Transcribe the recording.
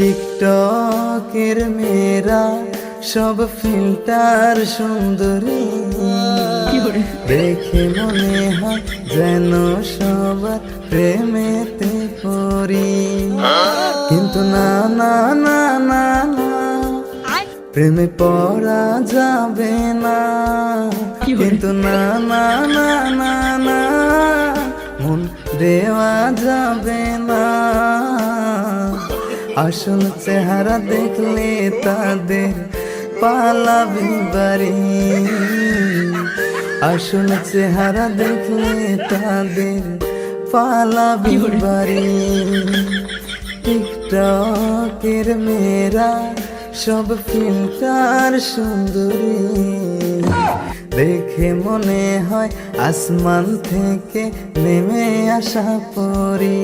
টিকটকের মেয়েরা সব ফিল্টার সুন্দরী, দেখে মনে হয় যেন সবার প্রেমেতে পড়ি। কিন্তু না না না না না, প্রেমে পড়া যাবে না। কিন্তু না না না না না, মন দেওয়া যাবে না। আসল চেহারা দেখলে তাদের পালাবি বাড়ি, আসল চেহারা দেখলে তাদের পালাবি বাড়ি। টিকটকের মেয়েরা সব ফিল্টার সুন্দরী, দেখে মনে হয় আসমান থেকে নেমে আসা পরি।